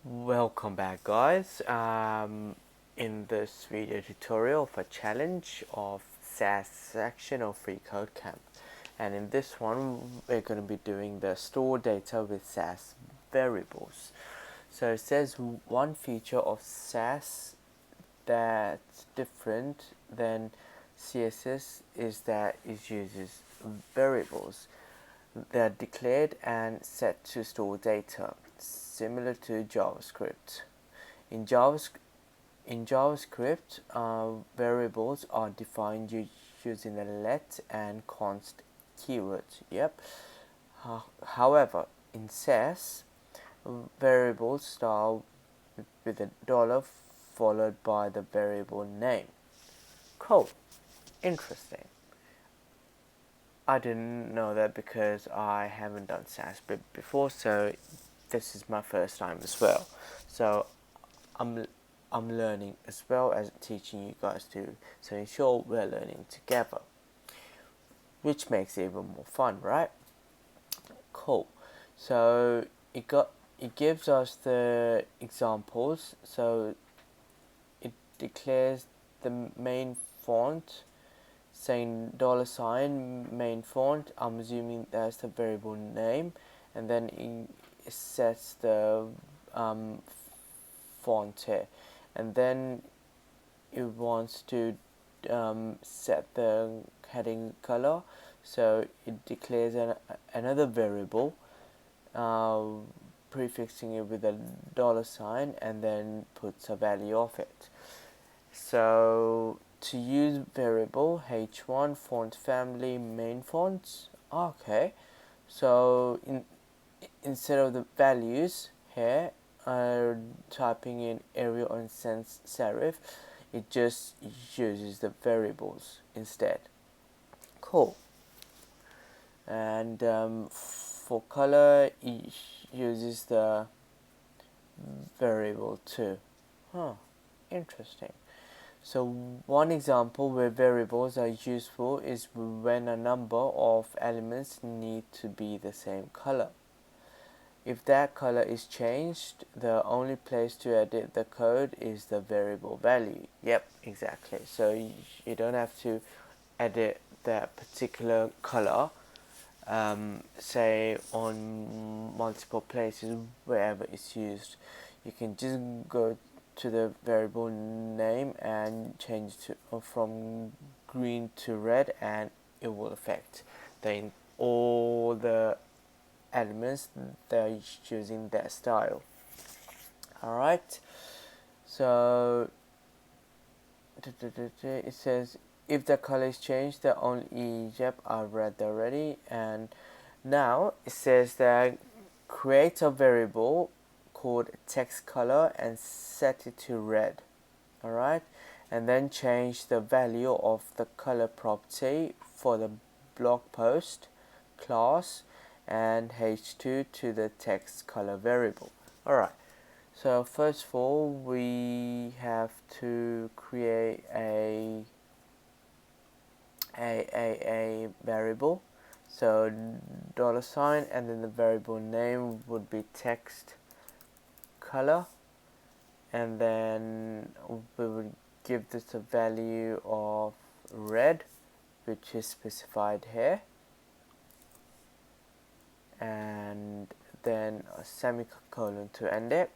Welcome back, guys. In this video tutorial for challenge of Sass section of Free Code Camp, and in this one we're going to be doing the store data with Sass variables. So it says one feature of Sass that's different than CSS is that it uses variables. They are declared and set to store data, similar to JavaScript. In JavaScript, variables are defined using the let and const keywords. Yep. However, in Sass, variables start with a dollar followed by the variable name. Cool. Interesting. I didn't know that because I haven't done Sass before, so this is my first time as well. So I'm learning as well as teaching you guys too. So in short, we're learning together, which makes it even more fun, right? Cool. So it gives us the examples. So it declares the main font, saying $ main font. I'm assuming that's the variable name, and then it sets the font here, and then it wants to set the heading color, so it declares another variable, prefixing it with a $ and then puts a value of it. So to use variable h1 font family main fonts, okay, so instead of the values here typing in Arial and sans serif, it just uses the variables instead. Cool. And for color, it uses the variable too. Interesting. So one example where variables are useful is when a number of elements need to be the same color. If that color is changed, the only place to edit the code is the variable value. Yep, exactly. So you don't have to edit that particular color, say on multiple places wherever it's used. You can just go to the variable name and change to from green to red, and it will affect all the elements that are using that style. Alright, so it says if the color is changed, the only are red already. And now it says that create a variable called text color and set it to red. Alright, and then change the value of the color property for the blog post class and h2 to the text color variable. Alright, so first of all we have to create a variable. So $ and then the variable name would be text color, and then we would give this a value of red, which is specified here, and then a semicolon to end it.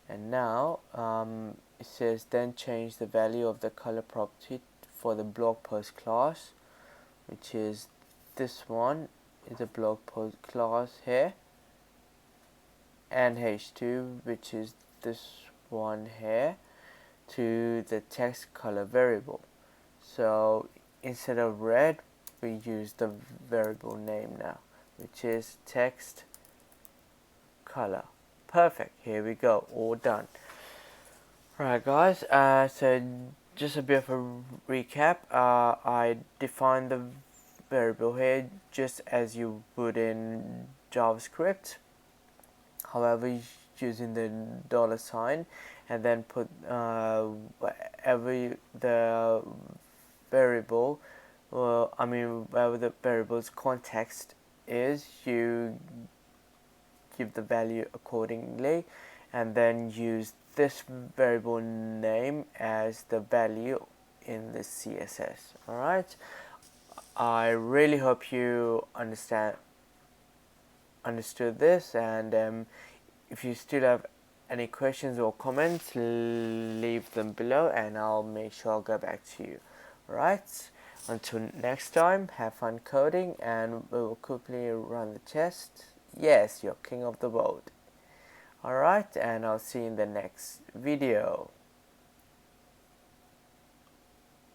And now it says then change the value of the color property for the blog post class, which is this one, is a blog post class here, and h2, which is this one here, to the text color variable. So instead of red, we use the variable name now, which is text color. Perfect. Here we go. All done. Right, guys. So just a bit of a recap. I defined the variable here just as you would in JavaScript. However, using the $ and then put whatever the variable, wherever the variable's context is, you give the value accordingly, and then use this variable name as the value in the CSS. Alright, I really hope you understood this, and if you still have any questions or comments, leave them below and I'll make sure I'll go back to you. Alright, until next time, have fun coding, and we will quickly run the test. Yes, you're king of the world. Alright, and I'll see you in the next video.